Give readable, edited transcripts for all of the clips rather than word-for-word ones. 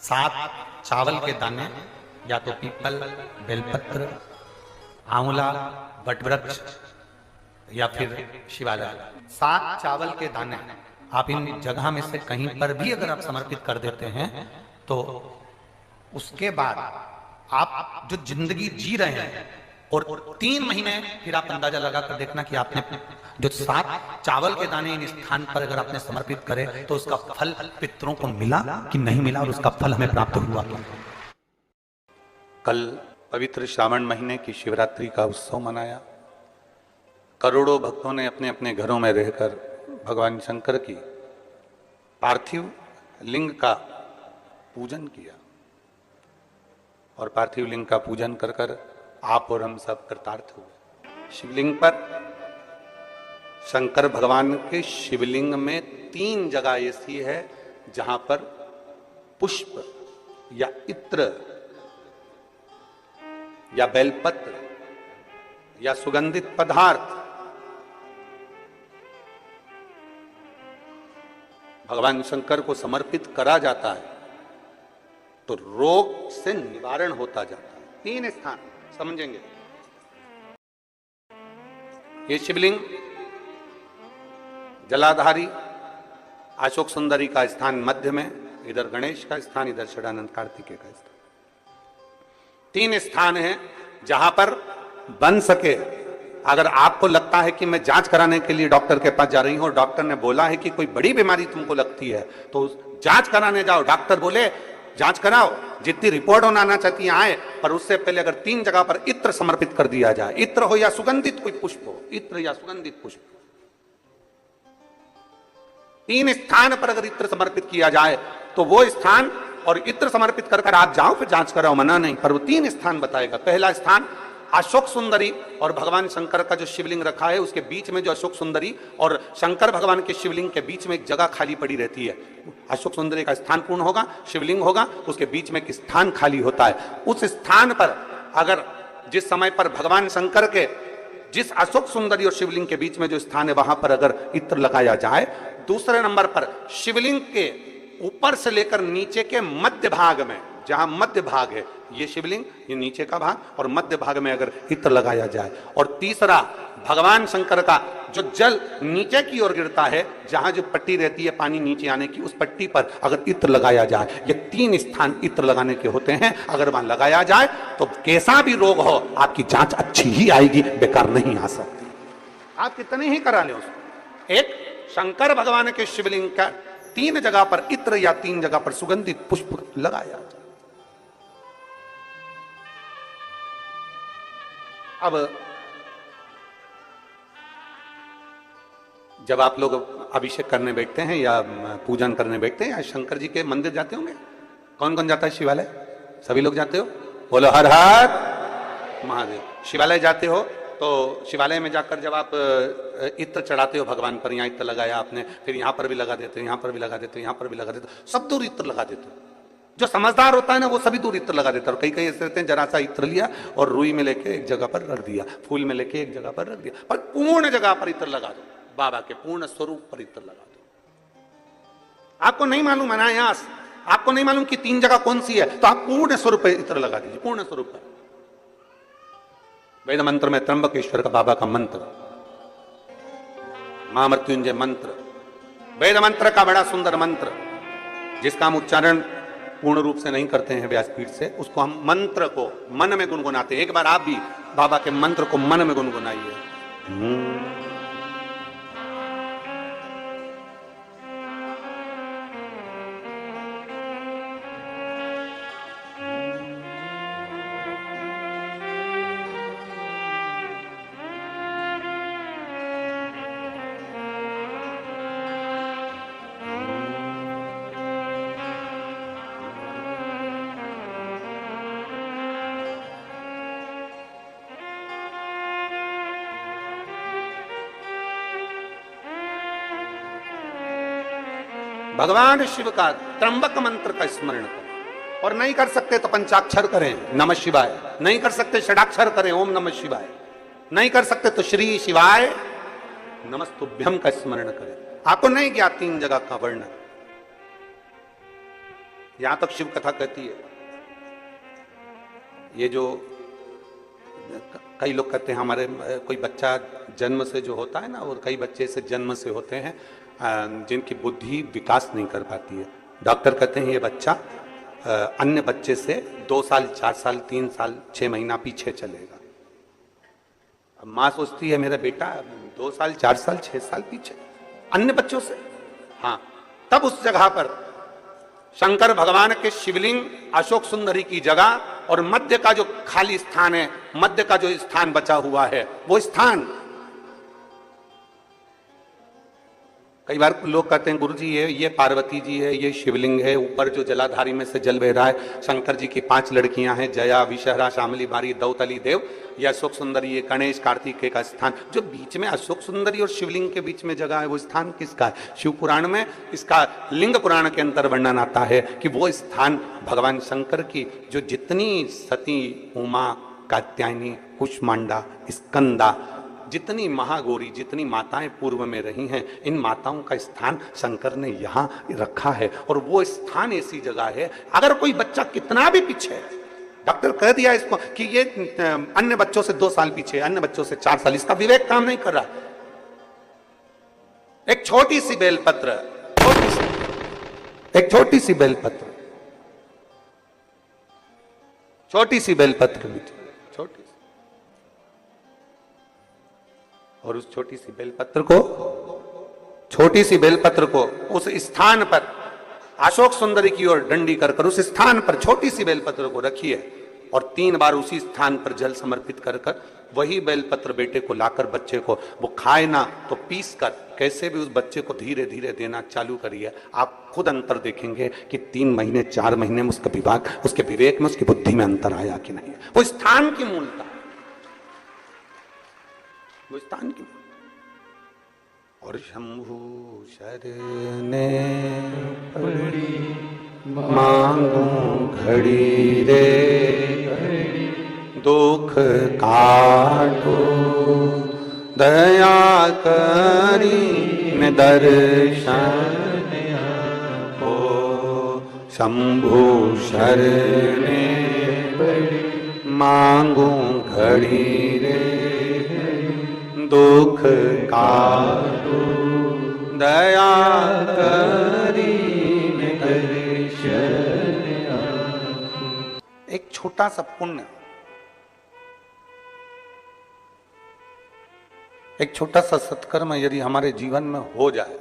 7 चावल के दाने, या तो पीपल, बेलपत्र, आंवला, वटवृक्ष या फिर शिवालय। 7 चावल के दाने आप इन जगह में से कहीं पर भी अगर आप समर्पित कर देते हैं तो उसके बाद आप जो जिंदगी जी रहे हैं और 3 महीने फिर आप अंदाजा लगा कर देखना कि आपने जो 7 चावल के दाने इन स्थान पर अगर आपने समर्पित करे तो उसका फल पितरों को मिला कि नहीं मिला और उसका फल हमें प्राप्त हुआ। कल पवित्र श्रावण महीने की शिवरात्रि का उत्सव मनाया। करोड़ों भक्तों ने अपने अपने घरों में रहकर भगवान शंकर की पार्थिव लिंग का पूजन किया और पार्थिव लिंग का पूजन कर कर आप और हम सब कृतार्थ हुए। शिवलिंग पर शंकर भगवान के शिवलिंग में 3 जगह ऐसी है जहां पर पुष्प या इत्र या बेलपत्र या सुगंधित पदार्थ भगवान शंकर को समर्पित करा जाता है तो रोग से निवारण होता जाता है। 3 स्थान समझेंगे। ये शिवलिंग जलाधारी अशोक सुंदरी का स्थान मध्य में, इधर गणेश का स्थान, इधर षडानंद कार्तिकेय का स्थान। 3 स्थान हैं जहां पर बन सके। अगर आपको लगता है कि मैं जांच कराने के लिए डॉक्टर के पास जा रही हूं और डॉक्टर ने बोला है कि कोई बड़ी बीमारी तुमको लगती है तो जांच कराने जाओ, डॉक्टर बोले जांच कराओ, जितनी रिपोर्ट होना आना चाहती है आए, पर उससे पहले अगर 3 जगह पर इत्र समर्पित कर दिया जाए, इत्र हो या सुगंधित कोई पुष्प हो, इत्र या सुगंधित पुष्प, 3 स्थान पर अगर इत्र समर्पित किया जाए तो वो स्थान और इत्र समर्पित कर आप जाओ फिर जांच कराओ, मना नहीं, पर वो 3 स्थान बताएगा। पहला स्थान अशोक सुंदरी और भगवान शंकर का जो शिवलिंग रखा है उसके बीच में जो अशोक सुंदरी और शंकर भगवान के शिवलिंग के बीच में एक जगह खाली पड़ी रहती है। अशोक सुंदरी का स्थान पूर्ण होगा, शिवलिंग होगा, उसके बीच में एक स्थान खाली होता है। उस स्थान पर अगर जिस समय पर भगवान शंकर के जिस अशोक सुंदरी और शिवलिंग के बीच में जो स्थान है वहां पर अगर इत्र लगाया जाए, दूसरे नंबर पर शिवलिंग के ऊपर से लेकर नीचे के मध्य भाग में, जहां मध्य भाग है ये शिवलिंग, ये नीचे का भाग, और मध्य भाग में अगर इत्र लगाया जाए, और तीसरा भगवान शंकर का जो जल नीचे की ओर गिरता है, जहां जो पट्टी रहती है पानी नीचे आने की, उस पट्टी पर अगर इत्र लगाया जाए, ये 3 स्थान इत्र लगाने के होते हैं। अगर वहां लगाया जाए तो कैसा भी रोग हो आपकी जांच अच्छी ही आएगी, बेकार नहीं आ सकती। आप कितने ही करा ले उसको। एक शंकर भगवान के शिवलिंग का 3 जगह पर इत्र या 3 जगह पर सुगंधित पुष्प लगाया जाए। अब जब आप लोग अभिषेक करने बैठते हैं या पूजन करने बैठते हैं या शंकर जी के मंदिर जाते होंगे, कौन कौन जाता है शिवालय? सभी लोग जाते हो? बोलो हर हर महादेव। शिवालय जाते हो तो शिवालय में जाकर जब आप इत्र चढ़ाते हो भगवान पर, यहाँ इत्र लगाया आपने, फिर यहाँ पर भी लगा देते हो, यहाँ पर भी लगा देते हो, यहाँ पर भी लगा देते हो, सब दूर इत्र लगा देते हो। जो समझदार होता है ना वो सभी दूर इत्र लगा देता है। और कई कई ऐसे रहते हैं जरा सा इत्र लिया और रुई में लेके एक जगह पर रख दिया, फूल में लेके एक जगह पर रख दिया, पर पूर्ण जगह पर इत्र लगा दो, बाबा के पूर्ण स्वरूप पर इत्र लगा दो। आपको नहीं मालूम अनायास, आपको नहीं मालूम कि 3 जगह कौन सी है, तो आप पूर्ण स्वरूप पर इत्र लगा दीजिए, पूर्ण स्वरूप पर। वेद मंत्र में त्र्यंबकेश्वर का बाबा का मंत्र, महामृत्युंजय मंत्र, वेद मंत्र का बड़ा सुंदर मंत्र, जिसका हम उच्चारण पूर्ण रूप से नहीं करते हैं व्यासपीठ से, उसको हम मंत्र को मन में गुनगुनाते हैं। एक बार आप भी बाबा के मंत्र को मन में गुनगुनाइए। भगवान शिव का त्र्यंबक मंत्र का स्मरण करें, और नहीं कर सकते तो पंचाक्षर करें नमः शिवाय, नहीं कर सकते षडाक्षर करें ओम नमः शिवाय, नहीं कर सकते तो श्री शिवाय नमस्तुभ्यम का स्मरण करें। आपको नहीं ज्ञात 3 जगह का वर्णन, यहां तक शिव कथा कहती है, ये जो कई लोग कहते हैं हमारे कोई बच्चा जन्म से जो होता है ना, और कई बच्चे से जन्म से होते हैं जिनकी बुद्धि विकास नहीं कर पाती है। डॉक्टर कहते हैं ये बच्चा अन्य बच्चे से 2 साल 4 साल 3 साल 6 महीना पीछे चलेगा। अब माँ सोचती है मेरा बेटा 2 साल 4 साल 6 साल पीछे अन्य बच्चों से। हाँ, तब उस जगह पर शंकर भगवान के शिवलिंग अशोक सुंदरी की जगह और मध्य का जो खाली स्थान है, मध्य का जो स्थान बचा हुआ है, वो स्थान कई बार लोग कहते हैं गुरुजी ये पार्वती जी है, ये शिवलिंग है, ऊपर जो जलाधारी में से जल बह रहा है, शंकर जी की 5 लड़कियां हैं, जया विषहरा शामली बारी दौतली देव, ये अशोक सुंदरी, ये गणेश कार्तिकेय का स्थान। जो बीच में अशोक सुंदरी और शिवलिंग के बीच में जगह है, वो स्थान किसका है? शिव पुराण में इसका लिंग पुराण के अंदर वर्णन आता है कि वो स्थान भगवान शंकर की जो जितनी सती उमा कात्यायनी कुष्मांडा स्कंदा जितनी महागौरी जितनी माताएं पूर्व में रही हैं, इन माताओं का स्थान शंकर ने यहां रखा है। और वो स्थान ऐसी जगह है, अगर कोई बच्चा कितना भी पीछे है, डॉक्टर कह दिया इसको कि ये अन्य बच्चों से 2 साल पीछे, अन्य बच्चों से 4 साल, इसका विवेक काम नहीं कर रहा। एक छोटी सी बेलपत्र, एक छोटी सी बेलपत्र, छोटी सी बेलपत्र भी छोटी, और उस छोटी सी बेलपत्र को उस स्थान पर अशोक सुंदरी की ओर डंडी कर उस स्थान पर छोटी सी बेलपत्र को रखिए और 3 बार उसी स्थान पर जल समर्पित कर वही बेलपत्र बेटे को लाकर बच्चे को, वो खाए ना तो पीस कर कैसे भी उस बच्चे को धीरे धीरे देना चालू करिए। आप खुद अंतर देखेंगे कि 3 महीने 4 महीने में उसका विभाग, उसके विवेक में, उसकी बुद्धि में अंतर आया कि नहीं। वो स्थान की मूलता, वो स्थान की। और शंभु शरणे पड़ी मांगू घड़ी रे, दुख काटो दया करी न दर्शन हो। शंभु शरणे पड़ी मांगू घड़ी रे, दुख काटो दया करी दर्शन। एक छोटा सा पुण्य, एक छोटा सा सत्कर्म यदि हमारे जीवन में हो जाए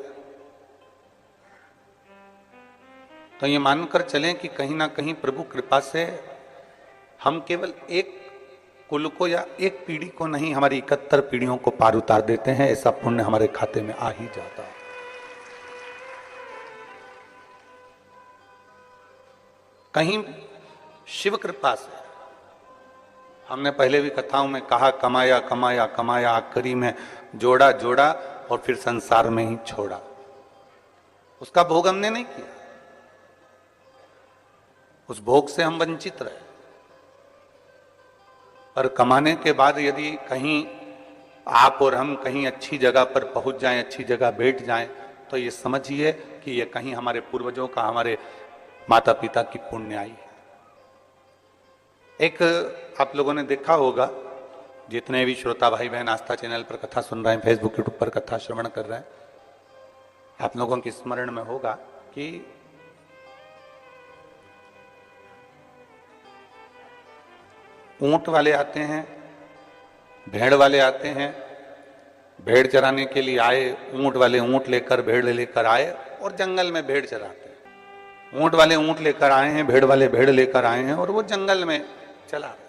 तो ये मानकर चलें कि कहीं ना कहीं प्रभु कृपा से हम केवल एक कुल को या एक पीढ़ी को नहीं, हमारी 71 पीढ़ियों को पार उतार देते हैं। ऐसा पुण्य हमारे खाते में आ ही जाता है। कहीं शिव कृपा से, हमने पहले भी कथाओं में कहा, कमाया कमाया कमाया, आखिरी में जोड़ा जोड़ा और फिर संसार में ही छोड़ा। उसका भोग हमने नहीं किया, उस भोग से हम वंचित रहे। पर कमाने के बाद यदि कहीं आप और हम कहीं अच्छी जगह पर पहुंच जाएं, अच्छी जगह बैठ जाएं, तो ये समझिए कि ये कहीं हमारे पूर्वजों का, हमारे माता पिता की पुण्याई है। एक आप लोगों ने देखा होगा, जितने भी श्रोता भाई बहन आस्था चैनल पर कथा सुन रहे हैं, फेसबुक यूट्यूब पर कथा श्रवण कर रहे हैं, आप लोगों की स्मरण में होगा कि ऊंट वाले आते हैं, भेड़ वाले आते हैं, भेड़ चराने के लिए आए, ऊंट वाले ऊंट लेकर भेड़ लेकर आए और जंगल में भेड़ चराते हैं। ऊंट वाले ऊंट लेकर आए हैं, भेड़ वाले भेड़ लेकर आए हैं और वो जंगल में चला रहे।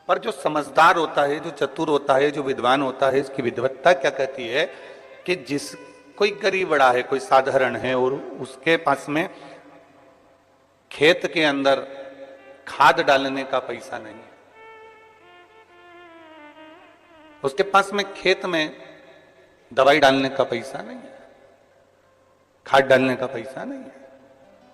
पर जो समझदार होता है, जो चतुर होता है, जो विद्वान होता है, इसकी विद्वत्ता क्या कहती है कि जिस कोई गरीब बड़ा है, कोई साधारण है और उसके पास में खेत के अंदर खाद डालने का पैसा नहीं है, उसके पास में खेत में दवाई डालने का पैसा नहीं है, खाद डालने का पैसा नहीं है,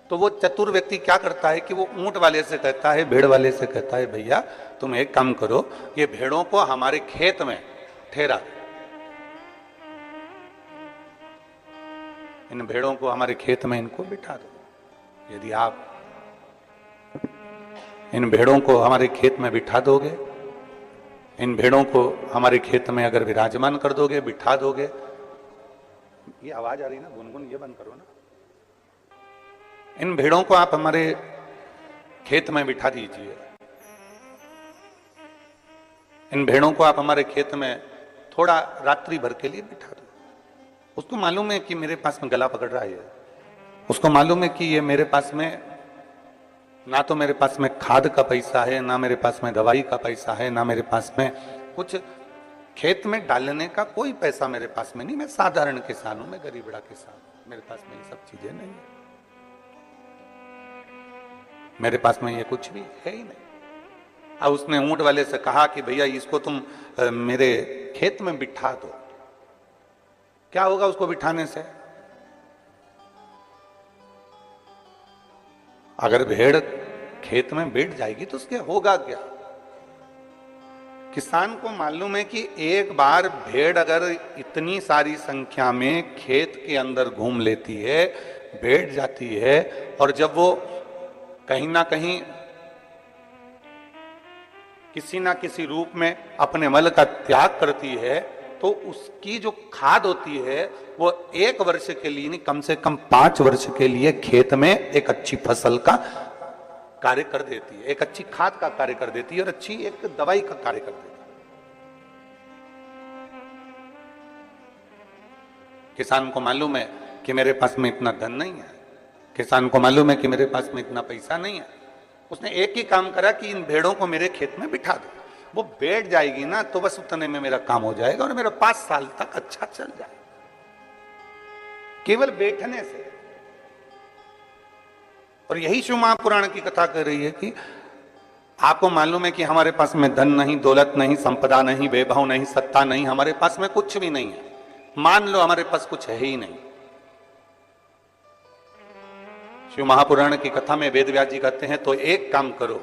तो वो चतुर व्यक्ति क्या करता है कि वो ऊंट वाले से कहता है, भेड़ वाले से कहता है, भैया तुम एक काम करो, ये भेड़ों को हमारे खेत में ठहरा, इन भेड़ों को हमारे खेत में इनको बिठा दो, यदि आप इन भेड़ों को हमारे खेत में बिठा दोगे, इन भेड़ों को हमारे खेत में अगर विराजमान कर दोगे, बिठा दोगे, ये आवाज आ रही है ना गुनगुन, ये बंद करो ना। इन भेड़ों को आप हमारे खेत में बिठा दीजिए, इन भेड़ों को आप हमारे खेत में थोड़ा रात्रि भर के लिए बिठा दो। उसको मालूम है कि मेरे पास में गला पकड़ रहा है, उसको मालूम है कि ये मेरे पास में ना तो मेरे पास में खाद का पैसा है, ना मेरे पास में दवाई का पैसा है, ना मेरे पास में कुछ खेत में डालने का कोई पैसा मेरे पास में नहीं। मैं साधारण किसान हूं, मैं गरीबड़ा किसान हूं, मेरे पास में ये सब चीजें नहीं है, मेरे पास में ये कुछ भी है ही नहीं। अब उसने ऊंट वाले से कहा कि भैया इसको तुम मेरे खेत में बिठा दो। क्या होगा उसको बिठाने से? अगर भेड़ खेत में बैठ जाएगी तो उसके होगा क्या? किसान को मालूम है कि एक बार भेड़ अगर इतनी सारी संख्या में खेत के अंदर घूम लेती है, बैठ जाती है, और जब वो कहीं ना कहीं किसी ना किसी रूप में अपने मल का त्याग करती है, तो उसकी जो खाद होती है वो 1 वर्ष के लिए नहीं, कम से कम 5 वर्ष के लिए खेत में एक अच्छी फसल का कार्य कर देती है, एक अच्छी खाद का कार्य कर देती है और अच्छी एक दवाई का कार्य कर देती है। किसान को मालूम है कि मेरे पास में इतना धन नहीं है, किसान को मालूम है कि मेरे पास में इतना पैसा नहीं है। उसने एक ही काम करा कि इन भेड़ों को मेरे खेत में बिठा दो, वो बैठ जाएगी ना तो बस उतने में मेरा काम हो जाएगा और मेरा 5 साल तक अच्छा चल जाएगा, केवल बैठने से। और यही शिव महापुराण की कथा कर रही है कि आपको मालूम है कि हमारे पास में धन नहीं, दौलत नहीं, संपदा नहीं, वैभव नहीं, सत्ता नहीं, हमारे पास में कुछ भी नहीं है। मान लो हमारे पास कुछ है ही नहीं। शिव महापुराण की कथा में वेदव्यास जी कहते हैं तो एक काम करो,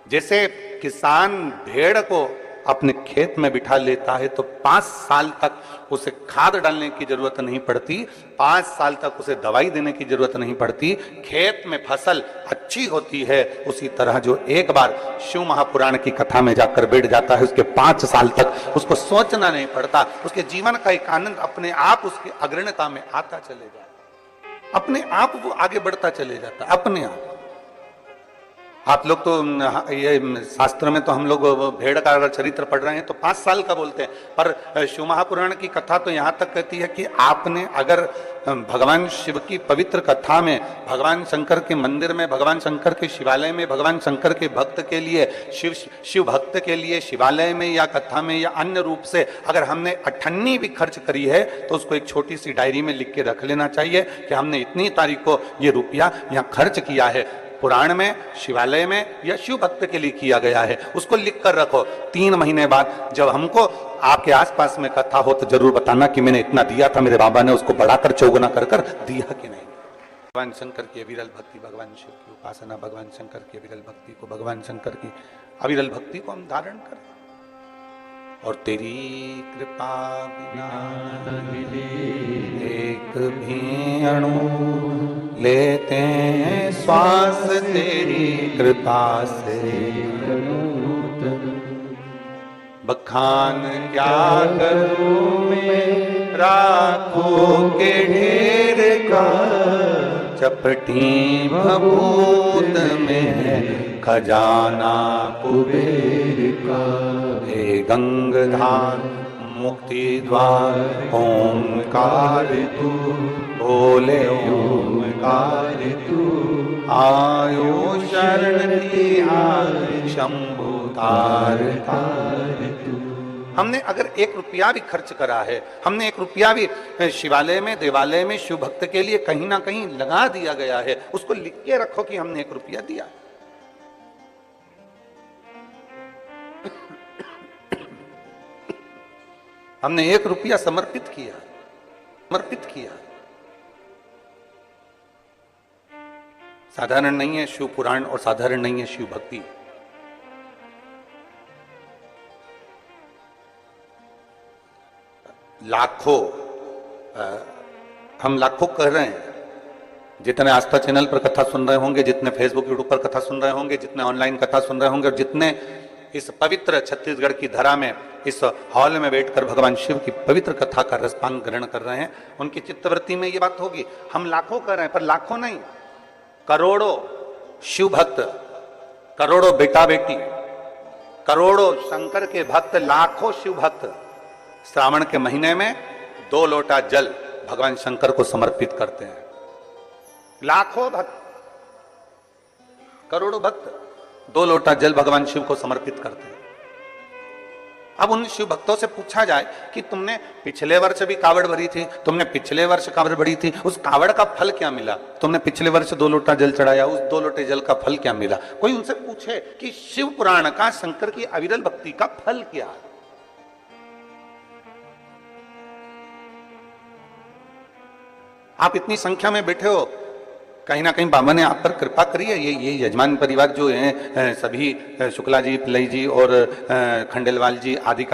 जैसे किसान भेड़ को अपने खेत में बिठा लेता है तो 5 साल तक उसे खाद डालने की जरूरत नहीं पड़ती, 5 साल तक उसे दवाई देने की जरूरत नहीं पड़ती, खेत में फसल अच्छी होती है। उसी तरह जो एक बार शिव महापुराण की कथा में जाकर बैठ जाता है, उसके 5 साल तक उसको सोचना नहीं पड़ता, उसके जीवन का एक आनंद अपने आप उसकी अग्रणता में आता चले जाता, अपने आप वो आगे बढ़ता चले जाता अपने आप। आप लोग तो ये शास्त्र में तो हम लोग भेड़ का अगर चरित्र पढ़ रहे हैं तो 5 साल का बोलते हैं, पर शिव महापुराण की कथा तो यहाँ तक कहती है कि आपने अगर भगवान शिव की पवित्र कथा में, भगवान शंकर के मंदिर में, भगवान शंकर के शिवालय में, भगवान शंकर के भक्त के लिए, शिव भक्त के लिए शिवालय में या कथा में या अन्य रूप से अगर हमने 98 भी खर्च करी है तो उसको एक छोटी सी डायरी में लिख के रख लेना चाहिए कि हमने इतनी तारीख को ये रुपया यहाँ खर्च किया है, पुराण में, शिवालय में या शिव भक्त के लिए किया गया है, उसको लिख कर रखो। 3 महीने बाद जब हमको आपके आसपास में कथा हो तो जरूर बताना कि मैंने इतना दिया था, मेरे बाबा ने उसको बढ़ाकर चौगुना कर कर दिया कि नहीं। भगवान शंकर की अविरल भक्ति, भगवान शिव की उपासना, भगवान शंकर की अविरल भक्ति को, भगवान शंकर की अविरल भक्ति को हम धारण करें। और तेरी कृपा बिना एक भी अणु लेते हैं श्वास, तेरी कृपा से बखान क्या करूं मैं राखों के ढेर का, चपटी भभूत में खजाना कुबेर का। हे गंगाधार मुक्ति द्वार ओंकार तू, बोले ओंकार तू, आयो शरण तिहार शंभु तार तार तू। हमने अगर 1 रुपया भी खर्च करा है, हमने 1 रुपया भी शिवालय में, देवालय में, शिव भक्त के लिए कहीं ना कहीं लगा दिया गया है, उसको लिख के रखो कि हमने 1 रुपया दिया। हमने 1 रुपया समर्पित किया, समर्पित किया। साधारण नहीं है शिव पुराण और साधारण नहीं है शिव भक्ति। लाखों, हम लाखों कह रहे हैं, जितने आस्था चैनल पर कथा सुन रहे होंगे, जितने फेसबुक यूट्यूब पर कथा सुन रहे होंगे, जितने ऑनलाइन कथा सुन रहे होंगे और जितने इस पवित्र छत्तीसगढ़ की धरा में इस हॉल में बैठकर भगवान शिव की पवित्र कथा का रसपान ग्रहण कर रहे हैं, उनकी चित्तवृत्ति में ये बात होगी। हम लाखों कर रहे हैं, पर लाखों नहीं, करोड़ों शिव भक्त, करोड़ों बेटा बेटी, करोड़ों शंकर के भक्त, लाखों शिव भक्त श्रावण के महीने में 2 लोटा जल भगवान शंकर को समर्पित करते हैं। लाखों भक्त, करोड़ों भक्त 2 लोटा जल भगवान शिव को समर्पित करते हैं। अब उन शिव भक्तों से पूछा जाए कि तुमने पिछले वर्ष भी कावड़ भरी थी, तुमने पिछले वर्ष कावड़ भरी थी, उस कावड़ का फल क्या मिला? तुमने पिछले वर्ष 2 लोटा जल चढ़ाया, उस 2 लोटे जल का फल क्या मिला? कोई उनसे पूछे कि शिव पुराण का, शंकर की अविरल भक्ति का फल क्या है? आप इतनी संख्या में बैठे हो, कहीं ना कहीं बाबा ने आप पर कृपा करी है। ये यजमान परिवार जो है, सभी शुक्ला जी, पिल्लई जी और खंडेलवाल जी, आदि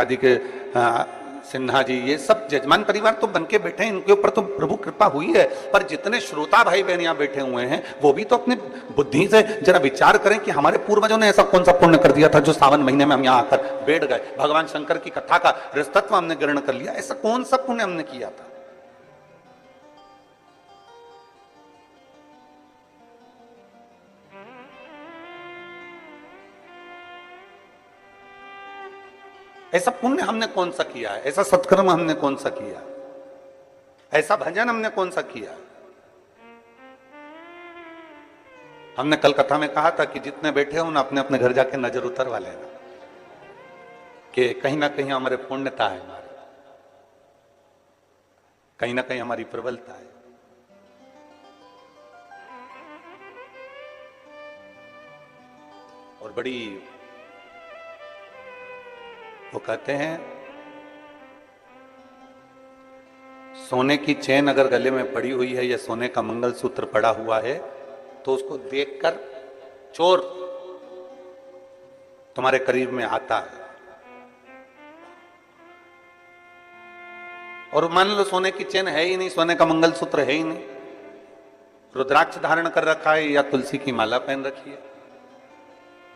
सिन्हा जी, ये सब यजमान परिवार तो बन के बैठे हैं, इनके ऊपर तो प्रभु कृपा हुई है। पर जितने श्रोता भाई बहन यहाँ बैठे हुए हैं, वो भी तो अपनी बुद्धि से जरा विचार करें कि हमारे पूर्वजों ने ऐसा कौन सा पुण्य कर दिया था जो सावन महीने में हम यहाँ आकर बैठ गए, भगवान शंकर की कथा का रसतत्व हमने ग्रहण कर लिया। ऐसा कौन सा पुण्य हमने किया था? ऐसा पुण्य हमने कौन सा किया है? ऐसा सत्कर्म हमने कौन सा किया? ऐसा भजन हमने कौन सा किया? हमने कल कथा में कहा था कि जितने बैठे हो ना, अपने अपने घर जाके नजर उतरवा लेना कि कहीं ना कहीं हमारे पुण्यता है, हमारी कहीं ना कहीं हमारी प्रबलता है। और बड़ी वो कहते हैं, सोने की चेन अगर गले में पड़ी हुई है या सोने का मंगलसूत्र पड़ा हुआ है, तो उसको देखकर चोर तुम्हारे करीब में आता है। और मान लो सोने की चेन है ही नहीं, सोने का मंगलसूत्र है ही नहीं, रुद्राक्ष धारण कर रखा है या तुलसी की माला पहन रखी है,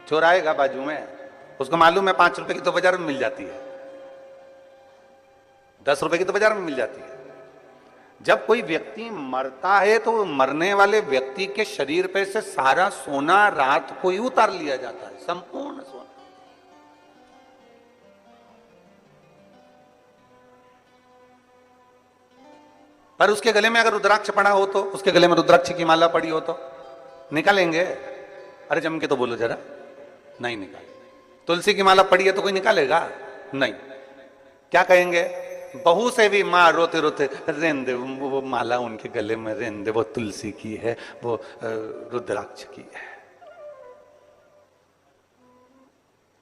चोर आएगा बाजू में, उसको मालूम है 5 रुपए की तो बाजार में मिल जाती है, 10 रुपए की तो बाजार में मिल जाती है। जब कोई व्यक्ति मरता है तो मरने वाले व्यक्ति के शरीर पे से सारा सोना रात को ही उतार लिया जाता है, संपूर्ण सोना। पर उसके गले में अगर रुद्राक्ष पड़ा हो तो, उसके गले में रुद्राक्ष की माला पड़ी हो तो निकालेंगे? अरे जम के तो बोलो जरा, नहीं निकालेंगे। तुलसी की माला पड़ी है तो कोई निकालेगा? नहीं। क्या कहेंगे? बहू से भी माँ रोते रोते रहने दे, वो माला उनके गले में रहने दे, वो तुलसी की है, वो रुद्राक्ष की है,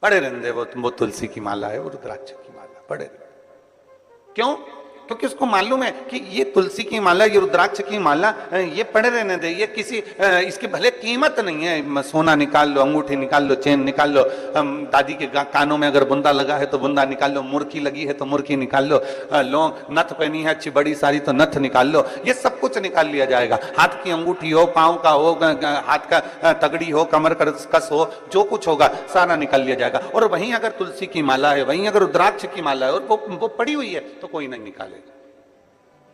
पड़े रहने दे, वो तुलसी की माला है, वो रुद्राक्ष की माला पड़े। क्यों? क्योंकि उसको मालूम है कि ये तुलसी की माला, ये रुद्राक्ष की माला, ये पड़े रहने दे, ये किसी इसकी भले कीमत नहीं है। सोना निकाल लो, अंगूठी निकाल लो, चेन निकाल लो, दादी के कानों में अगर बुंदा लगा है तो बुंदा निकाल लो, मुर्की लगी है तो मुर्की निकाल लो, लौंग नथ पहनी है अच्छी बड़ी सारी तो नथ निकाल लो, ये सब कुछ निकाल लिया जाएगा। हाथ की अंगूठी हो, पाँव का हो, हाथ का तगड़ी हो, कमर का कस हो, जो कुछ होगा सारा निकाल लिया जाएगा। और वहीं अगर तुलसी की माला है, वहीं अगर रुद्राक्ष की माला है और वो पड़ी हुई है तो कोई नहीं निकालेगा।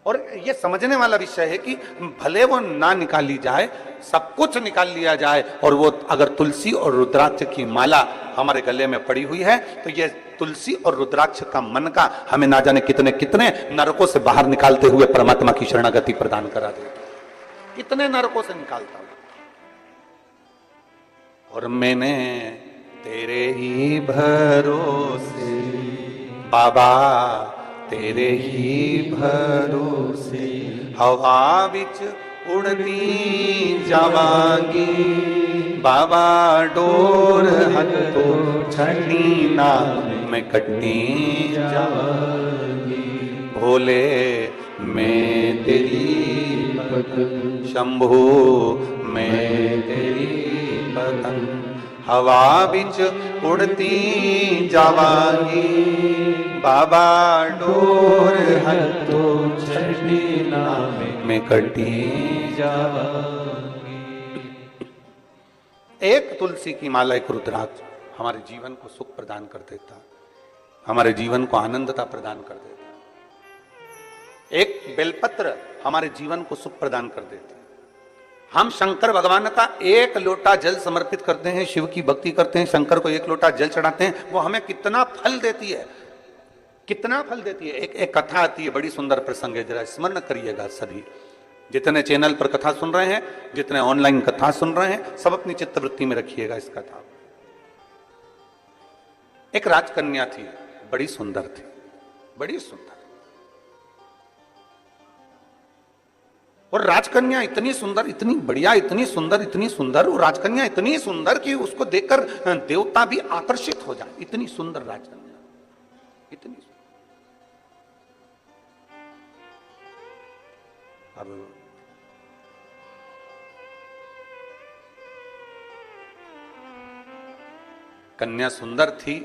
और ये समझने वाला विषय है कि भले वो ना निकाली जाए, सब कुछ निकाल लिया जाए, और वो अगर तुलसी और रुद्राक्ष की माला हमारे गले में पड़ी हुई है तो ये तुलसी और रुद्राक्ष का मन का हमें ना जाने कितने कितने नरकों से बाहर निकालते हुए परमात्मा की शरणागति प्रदान करा देता, कितने नरकों से निकालता हूं। और मैंने तेरे ही भरोसे बाबा, तेरे ही भरोसे हवा बिच उड़ती जावांगी, बाबा डोर हथो छड़ी ना मैं कटनी जावांगी, भोले मैं तेरी पतंग, शंभू मैं तेरी पतंग, हवा बिच उड़ती जावांगी, बाबा डोर हथो छड़ी ना में कटी एक तुलसी की माला, एक रुद्राक्ष हमारे जीवन को सुख प्रदान कर देता, हमारे जीवन को आनंदता प्रदान कर देता। एक बेलपत्र हमारे जीवन को सुख प्रदान कर देता। हम शंकर भगवान का एक लोटा जल समर्पित करते हैं, शिव की भक्ति करते हैं, शंकर को एक लोटा जल चढ़ाते हैं, वो हमें कितना फल देती है, कितना फल देती है। एक कथा आती है, बड़ी सुंदर प्रसंग है, जरा स्मरण करिएगा सभी, जितने चैनल पर कथा सुन रहे हैं, जितने ऑनलाइन कथा सुन रहे हैं, सब अपनी चित्तवृत्ति में रखिएगा इस कथा। एक राजकन्या थी, बड़ी सुंदर थी, बड़ी सुंदर। और राजकन्या इतनी सुंदर, इतनी बढ़िया, इतनी सुंदर, इतनी सुंदर, वो राजकन्या इतनी सुंदर कि उसको देखकर देवता भी आकर्षित हो जाए। इतनी सुंदर राजकन्या, इतनी सुंदर। अब कन्या सुंदर थी,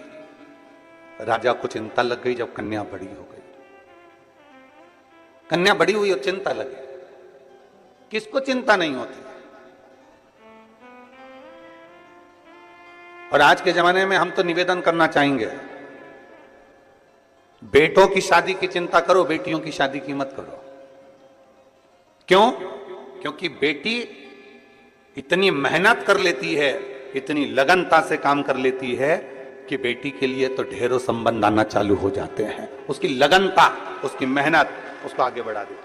राजा को चिंता लग गई जब कन्या बड़ी हो गई। कन्या बड़ी हुई और चिंता लगी। किसको चिंता नहीं होती? और आज के जमाने में हम तो निवेदन करना चाहेंगे, बेटों की शादी की चिंता करो, बेटियों की शादी की मत करो। क्यों? क्योंकि बेटी इतनी मेहनत कर लेती है, इतनी लगनता से काम कर लेती है कि बेटी के लिए तो ढेरों संबंध आना चालू हो जाते हैं। उसकी लगनता, उसकी मेहनत उसको आगे बढ़ा देती है।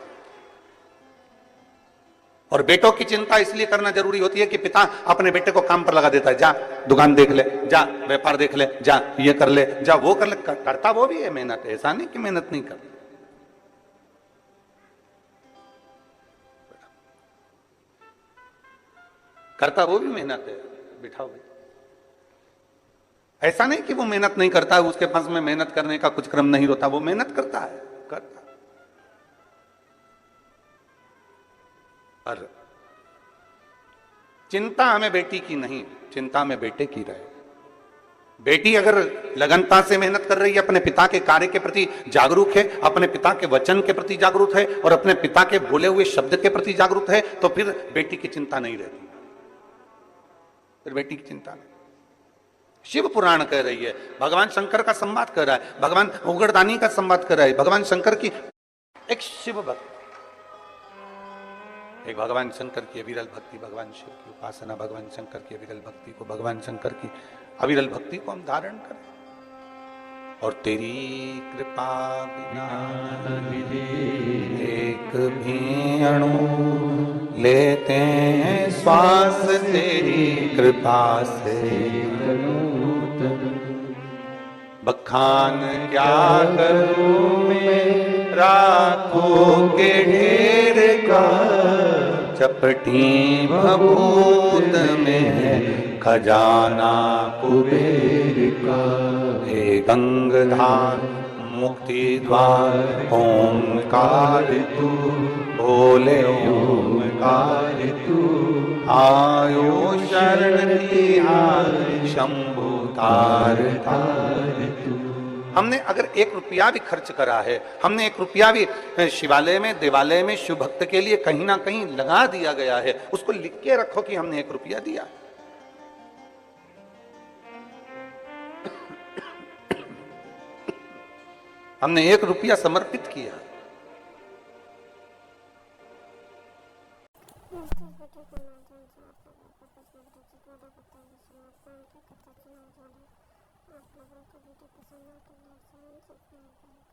और बेटों की चिंता इसलिए करना जरूरी होती है कि पिता अपने बेटे को काम पर लगा देता है, जा दुकान देख ले, जा व्यापार देख ले, जा ये कर ले, जा वो कर ले। करता वो भी है मेहनत, ऐसा नहीं कि मेहनत नहीं करता। करता वो भी मेहनत है, बिठाओ भाई। ऐसा नहीं कि वो मेहनत नहीं करता है, उसके पास में मेहनत करने का कुछ क्रम नहीं होता, वो मेहनत करता है, करता। पर चिंता हमें बेटी की नहीं, चिंता हमें बेटे की रहे। बेटी अगर लगनता से मेहनत कर रही है, अपने पिता के कार्य के प्रति जागरूक है, अपने पिता के वचन के प्रति जागरूक है और अपने पिता के बोले हुए शब्द के प्रति जागरूक है, तो फिर बेटी की चिंता नहीं रहती, फिर बेटी की चिंता नहीं। शिव पुराण कह रही है, भगवान शंकर का संवाद कर रहा है, भगवान उगड़दानी का संवाद कर रहा है, भगवान शंकर की एक शिव भक्त, एक भगवान शंकर की अविरल भक्ति, भगवान शिव की उपासना, भगवान शंकर की अविरल भक्ति को, भगवान शंकर की अविरल भक्ति को हम धारण करें। और तेरी कृपा बिना एक भी अणु लेते हैं श्वास, तेरी कृपा से बखान क्या करूं मैं राखों के ढेर का, चपटी भभूत में है खजाना कुबेर का। हे गंगाधार मुक्ति द्वार ओंकार तू, बोले ओंकार तू, आयो शरण तिहार शंभु तार तार तू। हमने अगर 1 रुपया भी खर्च करा है, हमने 1 रुपया भी शिवालय में, देवालय में शिव भक्त के लिए कहीं ना कहीं लगा दिया गया है, उसको लिख के रखो कि हमने 1 रुपया दिया। हमने 1 रुपया समर्पित किया। आप लोगों को वीडियो पसंद आए तो लाइक, सब्सक्राइब करें।